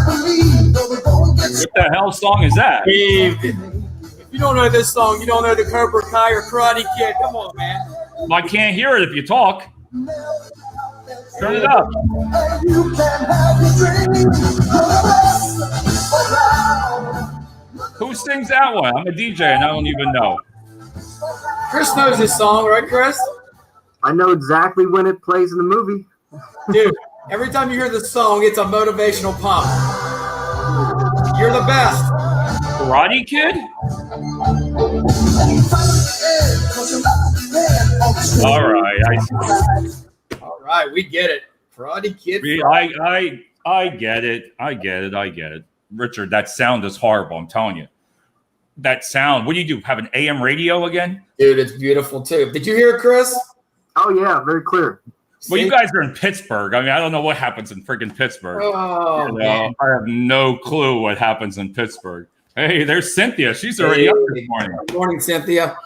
What the hell song is that? Dave, if you don't know this song, you don't know the Cobra Kai or Karate Kid. Come on, man. Well, I can't hear it if you talk. Turn it up. Who sings that one? I'm a DJ and I don't even know. Chris knows this song, right, Chris? I know exactly when it plays in the movie. Dude, every time you hear this song, it's a motivational pump. You're the best. Karate Kid? All right, we get it. Karate Kid. I get it. Richard, that sound is horrible. I'm telling you. That sound. What do? Have an AM radio again? Dude, it's beautiful too. Did you hear it, Chris? Oh yeah, very clear. Well, you guys are in Pittsburgh. I mean, I don't know what happens in freaking Pittsburgh. Oh, man. I have no clue what happens in Pittsburgh. Hey, there's Cynthia. She's already up this morning. Good morning, Cynthia.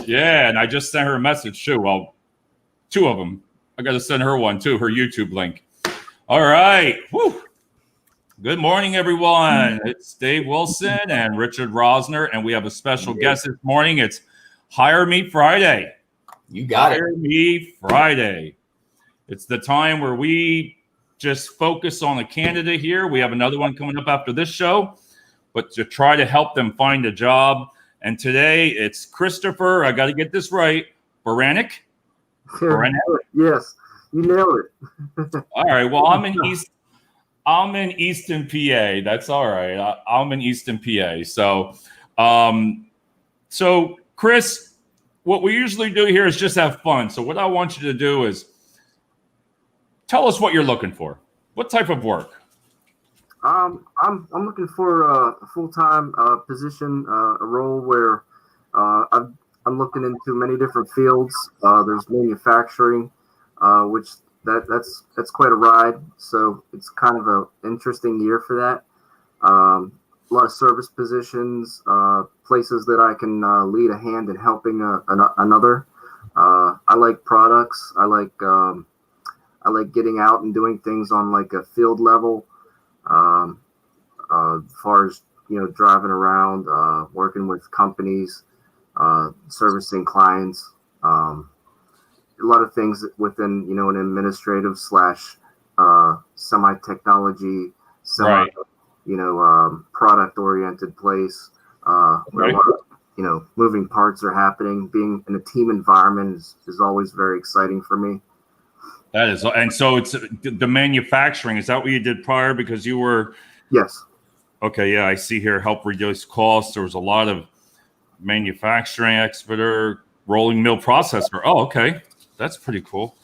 Yeah, and I just sent her a message too. Well, two of them. I got to send her one too, her YouTube link. All right. Woo. Good morning, everyone. It's Dave Wilson and Richard Rosner, and we have a special guest this morning. It's HireMe Friday. You got it. HireMe Friday. It's the time where we just focus on a candidate here. We have another one coming up after this show, but to try to help them find a job. And today it's Christopher, I got to get this right, Beranek? Yes, you nailed it. All right, well, I'm in Easton, PA. That's all right. I'm in Easton, PA. So Chris, what we usually do here is just have fun. So what I want you to do is tell us what you're looking for. What type of work? I'm looking for a full-time position, a role where I'm looking into many different fields. There's manufacturing, which that's quite a ride. So it's kind of an interesting year for that. A lot of service positions, places that I can lead a hand in helping another. I like products. I like getting out and doing things on like a field level. As far as driving around, working with companies, servicing clients, a lot of things within an administrative / semi-technology, product oriented place where a lot of moving parts are happening. Being in a team environment is always very exciting for me. That is, and so it's the manufacturing. Is that what you did prior? Because you were. Yes. Okay. Yeah, I see here. Help reduce costs. There was a lot of manufacturing expediter, rolling mill processor. Oh, okay, that's pretty cool.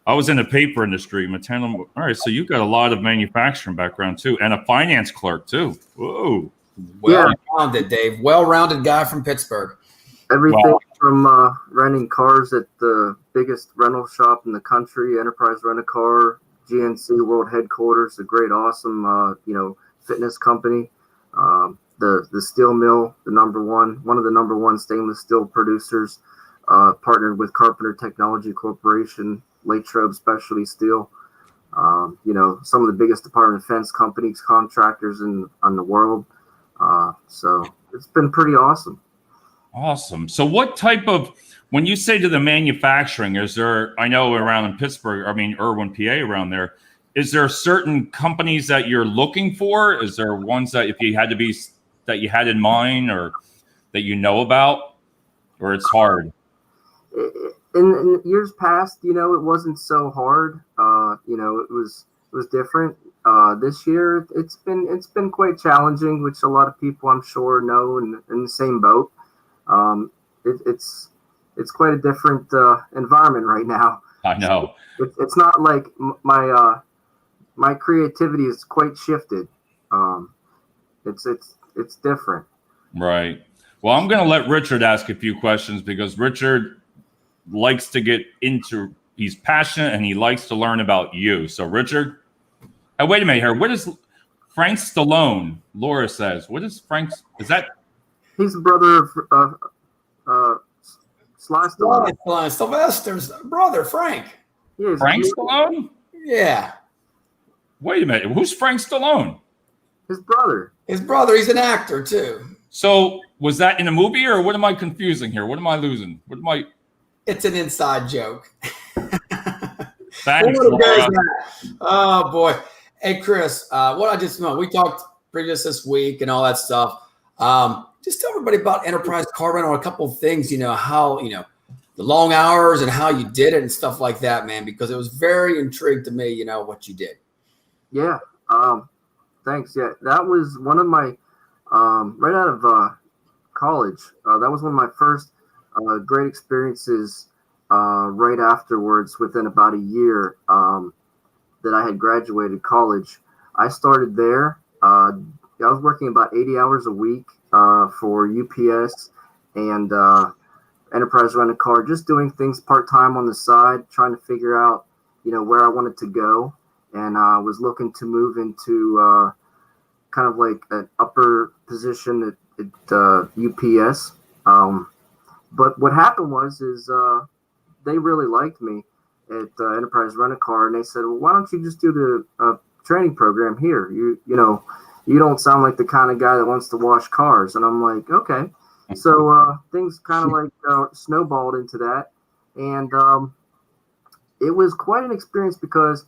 I was in the paper industry, All right, so you've got a lot of manufacturing background too, and a finance clerk too. Whoa. Well-rounded, Dave. Well-rounded guy from Pittsburgh. Everything from renting cars at the biggest rental shop in the country, Enterprise Rent-A-Car, GNC World Headquarters, a great, awesome, fitness company. The steel mill, one of the number one stainless steel producers, partnered with Carpenter Technology Corporation, Latrobe Specialty Steel. Some of the biggest Department of Defense companies, contractors in the world. So it's been pretty awesome. Awesome. So what type of, when you say to the manufacturing, is there, I know around in Pittsburgh, Irwin, PA, around there, is there certain companies that you're looking for? Is there ones that if you had to be, that you had in mind or that you know about, or it's hard? In years past, it wasn't so hard. It was different. This year, it's been quite challenging, which a lot of people I'm sure know in the same boat. It's quite a different environment right now. I know. It's not like my creativity is quite shifted. It's different. Right. Well, I'm going to let Richard ask a few questions because Richard likes to get into, he's passionate and he likes to learn about you. So Richard, wait a minute here. What is Frank Stallone? Laura says, what is Frank's, is that? He's the brother of Sly Stallone. Sylvester's brother, Frank. Frank Stallone? Yeah. Wait a minute. Who's Frank Stallone? His brother. His brother. He's an actor too. So was that in a movie, or what am I confusing here? What am I losing? What am I? It's an inside joke. Thanks. Oh boy. Hey Chris, what I just know, we talked previous this week and all that stuff. Just tell everybody about Enterprise Car Rental, a couple of things, how, the long hours and how you did it and stuff like that, man, because it was very intrigued to me, what you did. Yeah. Thanks. Yeah. That was one of my, right out of college. That was one of my first great experiences right afterwards, within about a year that I had graduated college. I started there. I was working about 80 hours a week for UPS and Enterprise Rent a Car, just doing things part-time on the side, trying to figure out, where I wanted to go. And I was looking to move into kind of like an upper position at UPS. But what happened was they really liked me at Enterprise Rent a Car, and they said, well, why don't you just do the training program here? You don't sound like the kind of guy that wants to wash cars. And I'm like, okay. So things kind of like snowballed into that. And it was quite an experience, because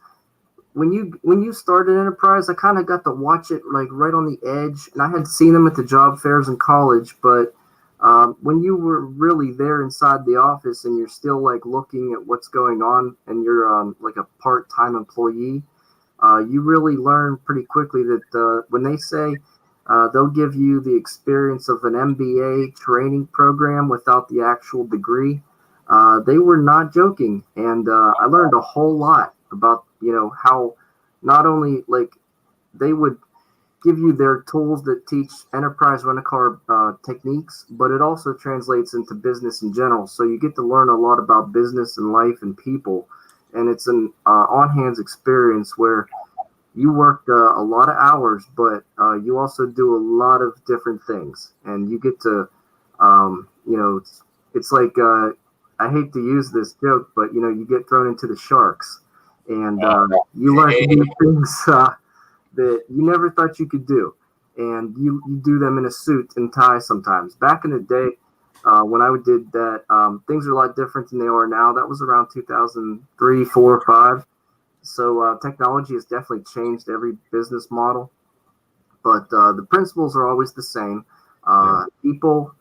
when you started Enterprise, I kind of got to watch it like right on the edge. And I had seen them at the job fairs in college, but when you were really there inside the office and you're still like looking at what's going on, and you're like a part-time employee, you really learn pretty quickly that when they say they'll give you the experience of an MBA training program without the actual degree, they were not joking. And I learned a whole lot about, how not only like they would give you their tools that teach Enterprise Rent-A-Car techniques, but it also translates into business in general. So you get to learn a lot about business and life and people. And it's an on-hands experience where you work a lot of hours, but you also do a lot of different things. And you get to, it's like, I hate to use this joke, but, you get thrown into the sharks. And you learn to do things that you never thought you could do. And you do them in a suit and tie sometimes. Back in the day, when I did that, things are a lot different than they are now. That was around 2003, 4, 5. So technology has definitely changed every business model. But the principles are always the same. People,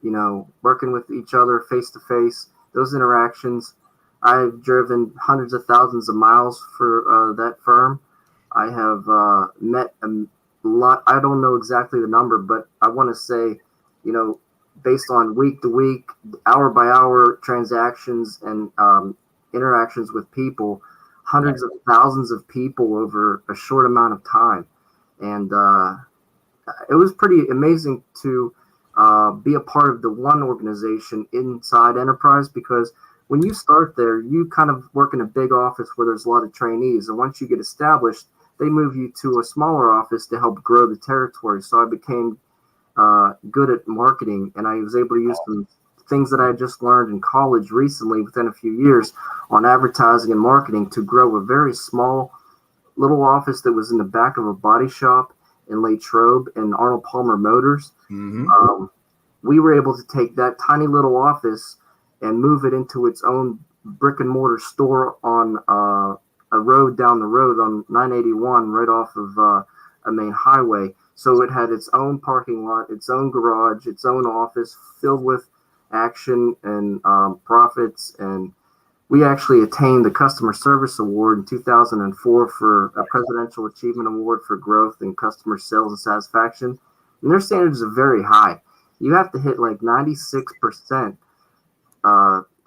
working with each other face to face, those interactions. I've driven hundreds of thousands of miles for that firm. I have met a lot. I don't know exactly the number, but I want to say, based on week to week, hour by hour transactions and interactions with people, hundreds of thousands of people over a short amount of time. And it was pretty amazing to be a part of the one organization inside Enterprise, because when you start there, you kind of work in a big office where there's a lot of trainees. And once you get established, they move you to a smaller office to help grow the territory. So I became good at marketing, and I was able to use some things that I had just learned in college recently within a few years on advertising and marketing to grow a very small little office that was in the back of a body shop in Latrobe and Arnold Palmer Motors. Mm-hmm. We were able to take that tiny little office and move it into its own brick and mortar store on a road down the road on 981 right off of a main highway. So it had its own parking lot, its own garage, its own office filled with action and profits. And we actually attained the Customer Service Award in 2004 for a Presidential Achievement Award for Growth in Customer Sales and Satisfaction. And their standards are very high. You have to hit like 96%.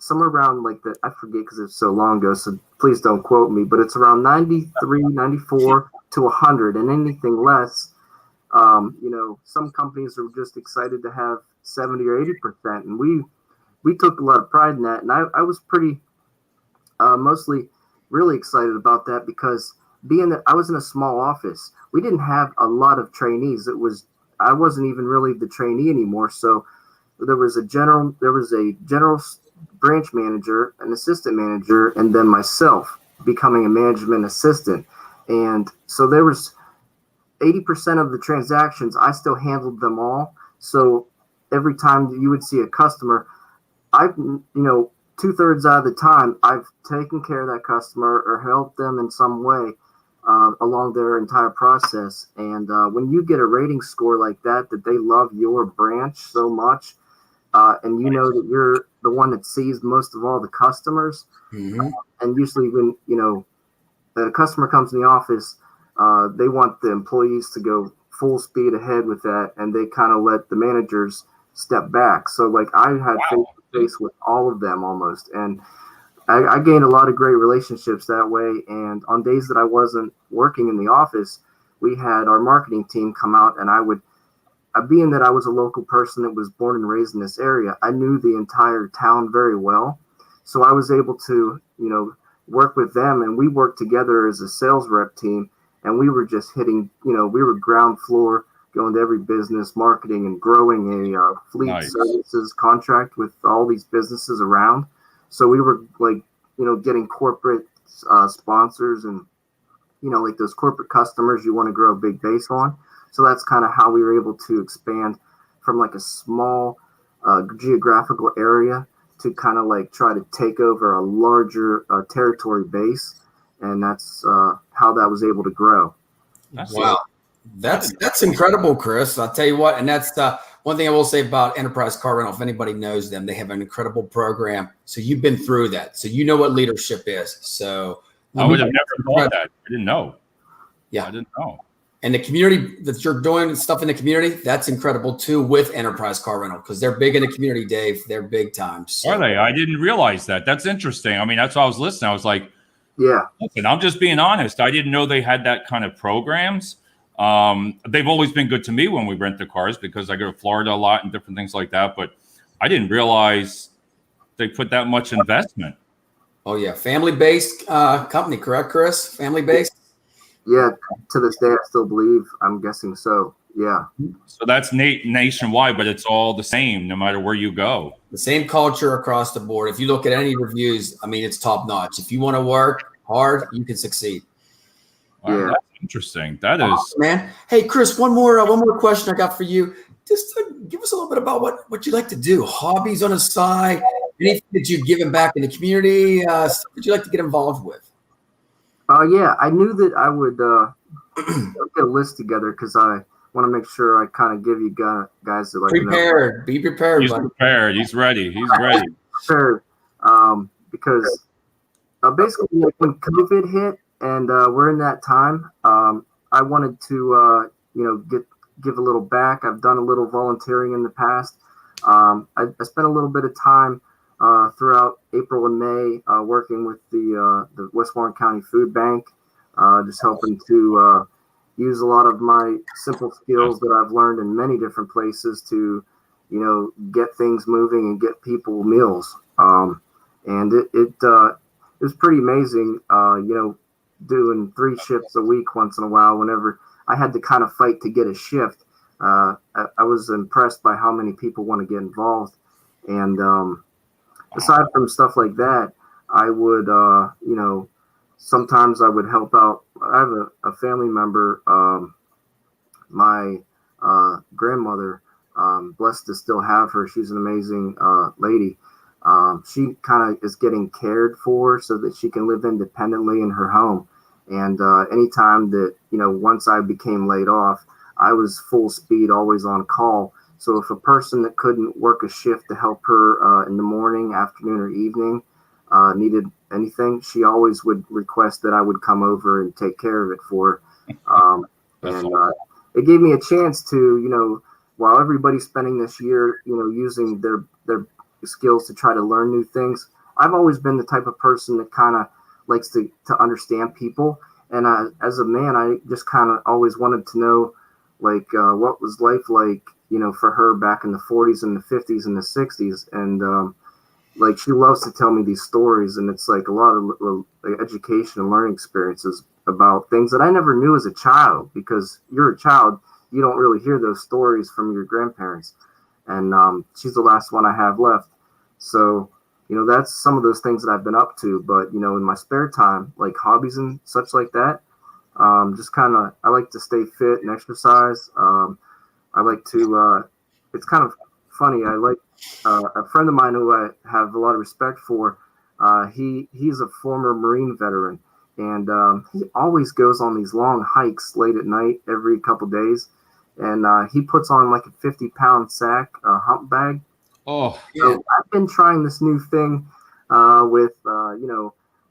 Somewhere around like that, I forget because it's so long ago, so please don't quote me, but it's around 93, 94 to 100, and anything less, some companies are just excited to have 70 or 80%, and we took a lot of pride in that, and I was pretty mostly really excited about that, because being that I was in a small office, we didn't have a lot of trainees. I wasn't even really the trainee anymore, so there was a general branch manager, an assistant manager, and then myself becoming a management assistant. And so there was 80% of the transactions, I still handled them all. So every time you would see a customer, I've, 2/3 out of the time, I've taken care of that customer or helped them in some way along their entire process. And when you get a rating score like that they love your branch so much, and you know that you're the one that sees most of all the customers, and usually when, the customer comes in the office, they want the employees to go full speed ahead with that, and they kind of let the managers step back. So like I had face to face with all of them almost, and I gained a lot of great relationships that way. And on days that I wasn't working in the office, we had our marketing team come out, and I would, being that I was a local person that was born and raised in this area, I knew the entire town very well. So I was able to, work with them, and we worked together as a sales rep team, and we were just hitting, we were ground floor, going to every business, marketing and growing a fleet services contract with all these businesses around. So we were like, getting corporate sponsors and, like those corporate customers you want to grow a big base on. So that's kind of how we were able to expand from like a small geographical area to kind of like try to take over a larger territory base. And that's how that was able to grow. Wow. That's incredible, Chris. I'll tell you what, and that's one thing I will say about Enterprise Car Rental. If anybody knows them, they have an incredible program. So you've been through that. So you know what leadership is. So I would have never thought that. I didn't know. Yeah. I didn't know. And the community that you're doing stuff in the community, that's incredible too with Enterprise Car Rental, because they're big in the community, Dave. They're big time. So. Are they? I didn't realize that. That's interesting. I mean, that's why I was listening. I was like, yeah. Listen, I'm just being honest. I didn't know they had that kind of programs. They've always been good to me when we rent the cars because I go to Florida a lot and different things like that. But I didn't realize they put that much investment. Oh, yeah. Family-based company, correct, Chris? Family-based? Yeah. To this day, I still believe. I'm guessing so. Yeah. So that's nationwide, but it's all the same no matter where you go. The same culture across the board. If you look at any reviews, I mean, it's top notch. If you want to work hard, you can succeed. Wow, that's interesting. That is, man. Hey, Chris, one more question I got for you. Just give us a little bit about what you like to do. Hobbies on the side, anything that you've given back in the community, stuff that you like to get involved with. Yeah, I knew that I would get a list together because I want to make sure I kind of give you guys that like prepared. Be prepared. He's prepared. He's ready. He's ready. Prepared. Because basically, like when COVID hit and we're in that time, I wanted to give a little back. I've done a little volunteering in the past. I spent a little bit of time throughout April and May working with the Westmoreland County Food Bank, just helping to use a lot of my simple skills that I've learned in many different places to, get things moving and get people meals. And it was pretty amazing, doing 3 shifts a week once in a while. Whenever I had to kind of fight to get a shift, I was impressed by how many people want to get involved. And aside from stuff like that, I would, sometimes I would help out. I have a family member, my grandmother, blessed to still have her. She's an amazing lady. She kind of is getting cared for so that she can live independently in her home. And anytime that, once I became laid off, I was full speed, always on call. So if a person that couldn't work a shift to help her in the morning, afternoon, or evening needed anything, she always would request that I would come over and take care of it for her. It gave me a chance to, while everybody's spending this year, using their skills to try to learn new things, I've always been the type of person that kind of likes to understand people. And as a man, I just kind of always wanted to know, like, what was life like, for her back in the 40s and the 50s and the 60s. And like, she loves to tell me these stories, and it's like a lot of education and learning experiences about things that I never knew as a child, because you're a child, you don't really hear those stories from your grandparents. And she's the last one I have left. So, that's some of those things that I've been up to. But, in my spare time, like hobbies and such like that, Just kind of, I like to stay fit and exercise. I like to, it's kind of funny. I like a friend of mine who I have a lot of respect for. He's a former Marine veteran, and he always goes on these long hikes late at night every couple days. And he puts on like a 50-pound sack, hump bag. Oh, So I've been trying this new thing with,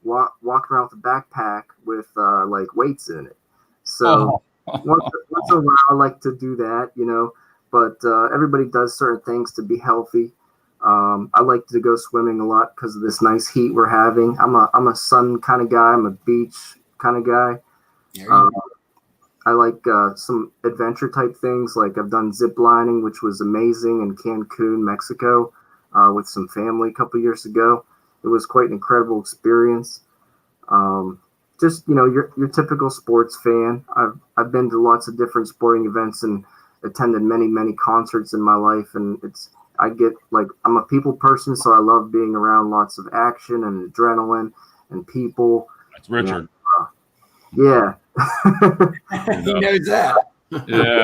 walking around with a backpack with like weights in it. So once in a while, I like to do that, but everybody does certain things to be healthy. I like to go swimming a lot because of this nice heat we're having. I'm a sun kind of guy. I'm a beach kind of guy. I like some adventure type things. Like I've done zip lining, which was amazing in Cancun, Mexico, with some family a couple years ago. It was quite an incredible experience. Just, your typical sports fan. I've been to lots of different sporting events and attended many concerts in my life. And I'm a people person, so I love being around lots of action and adrenaline and people. That's Richard. Yeah. He knows that. Yeah.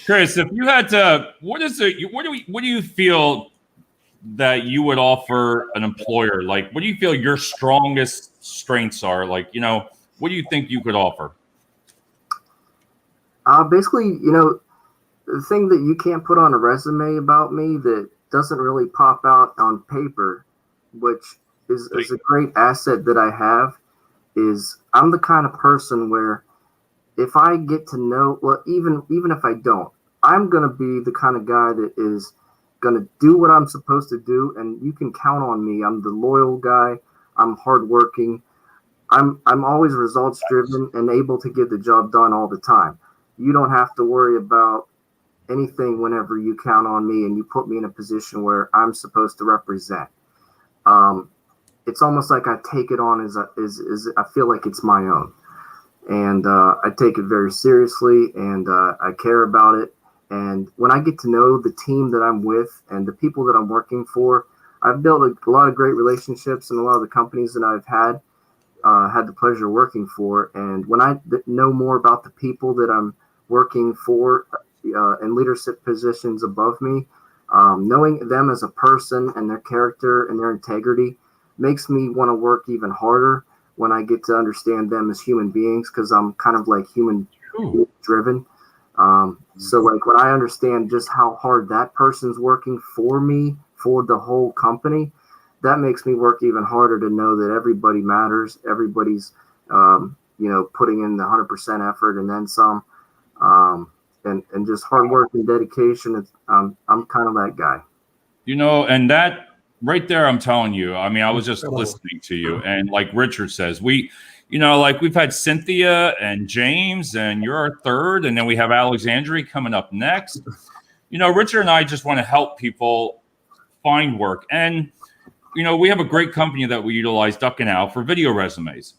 Chris, if you had to, what do you feel that you would offer an employer? Like, what do you feel your strongest strengths are? Like, what do you think you could offer? Basically, the thing that you can't put on a resume about me that doesn't really pop out on paper, which is a great asset that I have, is I'm the kind of person where if I get to know, well, even if I don't, I'm going to be the kind of guy that is going to do what I'm supposed to do, and you can count on me. I'm the loyal guy. I'm hardworking. I'm always results driven and able to get the job done all the time. You don't have to worry about anything whenever you count on me and you put me in a position where I'm supposed to represent. It's almost like I take it on as I feel like it's my own, and I take it very seriously, and I care about it. And when I get to know the team that I'm with and the people that I'm working for, I've built a lot of great relationships in a lot of the companies that I've had the pleasure of working for. And when I know more about the people that I'm working for in leadership positions above me, knowing them as a person and their character and their integrity makes me want to work even harder when I get to understand them as human beings, because I'm kind of like human driven. So like when I understand just how hard that person's working for me, for the whole company, that makes me work even harder to know that everybody matters. Everybody's, putting in the 100% effort and then some, and just hard work and dedication. I'm kind of that guy. And that right there, I'm telling you, I mean, I was just listening to you, and like Richard says, we've had Cynthia and James, and you're our third, and then we have Alexandria coming up next. Richard and I just want to help people find work. And, we have a great company that we utilize, Duck and Al, for video resumes.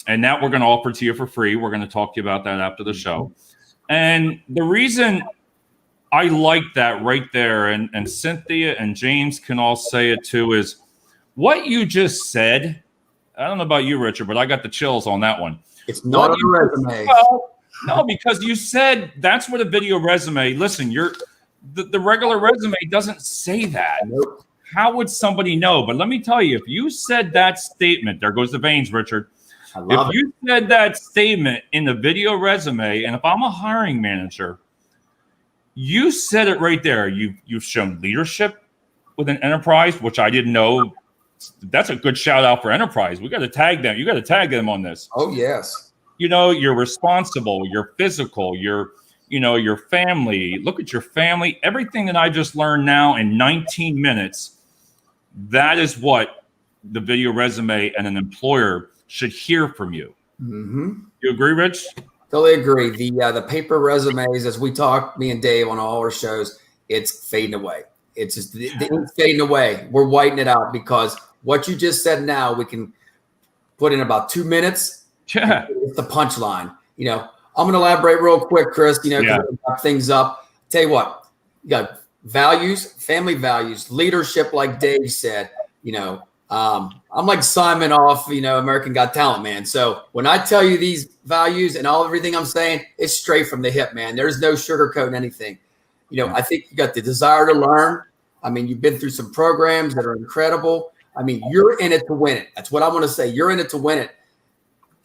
And that we're going to offer to you for free. We're going to talk to you about that after the show. And the reason I like that right there, and Cynthia and James can all say it too, is what you just said. I don't know about you, Richard, but I got the chills on that one. It's not a resume. Well, no, because you said that's what a video resume. Listen, the regular resume doesn't say that. Nope. How would somebody know? But let me tell you, if you said that statement, there goes the veins, Richard. If you said that statement in the video resume, and if I'm a hiring manager, you said it right there. You've shown leadership with an enterprise, which I didn't know. That's a good shout out for enterprise. We got to tag them. You got to tag them on this. Oh, yes. You're responsible. You're physical. Your family. Look at your family. Everything that I just learned now in 19 minutes, that is what the video resume and an employer should hear from you. Mm-hmm. You agree, Rich? Totally agree. The paper resumes, as we talk, me and Dave on all our shows, it's fading away. It's just it's fading away. We're whitening it out because what you just said now, we can put in about 2 minutes. Yeah. It's the punchline. I'm going to elaborate real quick, Chris, wrap things up. Tell you what, you got values, family values, leadership, like Dave said, I'm like Simon off, American Got Talent, man. So when I tell you these values and everything I'm saying, it's straight from the hip, man. There's no sugarcoating anything. I think you got the desire to learn. I mean, you've been through some programs that are incredible. I mean, you're in it to win it. That's what I want to say. You're in it to win it.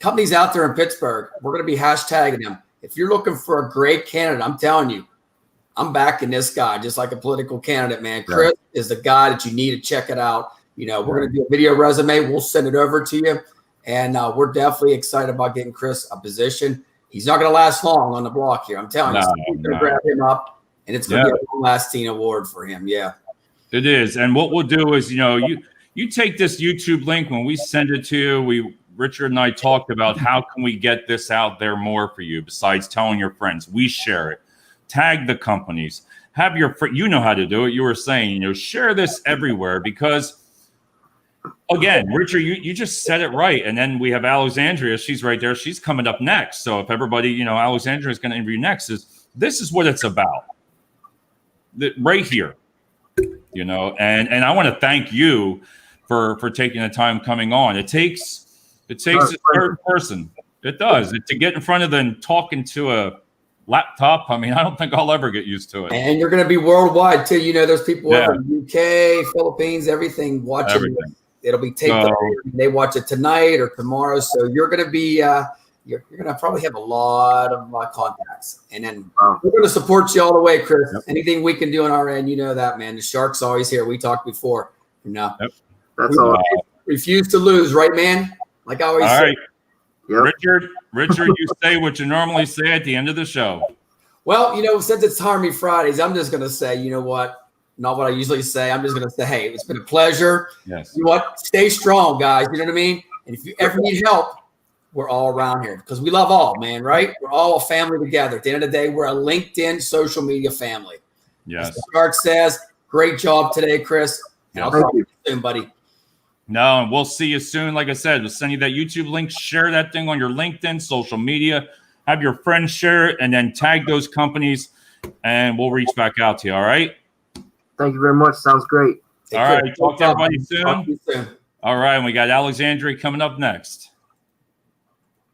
Companies out there in Pittsburgh, we're going to be hashtagging them. If you're looking for a great candidate, I'm telling you, I'm backing this guy just like a political candidate, man. Chris is the guy that you need to check it out. We're going to do a video resume. We'll send it over to you. And we're definitely excited about getting Chris a position. He's not going to last long on the block here. I'm telling you, we're going to grab him up, and it's going to be a long-lasting award for him. Yeah. It is. And what we'll do is, you take this YouTube link when we send it to you. Richard and I talked about how can we get this out there more for you besides telling your friends. We share it. Tag the companies. Have your you know how to do it. You were saying, share this everywhere because, again, Richard, you just said it right. And then we have Alexandria. She's right there. She's coming up next. So if everybody, Alexandria is going to interview next, this is what it's about. Right here. And I want to thank you for taking the time coming on. It takes a third person. It does. To get in front of them talking to a laptop. I mean, I don't think I'll ever get used to it. And you're going to be worldwide too. There's people over in the UK, Philippines, everything watching. Everything. It'll be taped up. They watch it tonight or tomorrow. So you're going to be you're going to probably have a lot of contacts. And then we're going to support you all the way, Chris. Yep. Anything we can do on our end, that, man. The Shark's always here. We talked before. Yep. That's all. Refuse to lose, right, man? Like I always say. Right. Yep. Richard, you say what you normally say at the end of the show. Well, since it's HireMe Fridays, I'm just going to say, what? Not what I usually say. I'm just going to say, hey, it's been a pleasure. Yes. You know what? Stay strong, guys. You know what I mean? And if you ever need help, we're all around here because we love all, man, right? We're all a family together. At the end of the day, we're a LinkedIn social media family. Yes. As Stark says, great job today, Chris. And I'll talk to you soon, buddy. No, and we'll see you soon. Like I said, we'll send you that YouTube link. Share that thing on your LinkedIn, social media. Have your friends share it, and then tag those companies, and we'll reach back out to you. All right? Thank you very much. Sounds great. All right. Talk to everybody soon. All right. And we got Alexandria coming up next.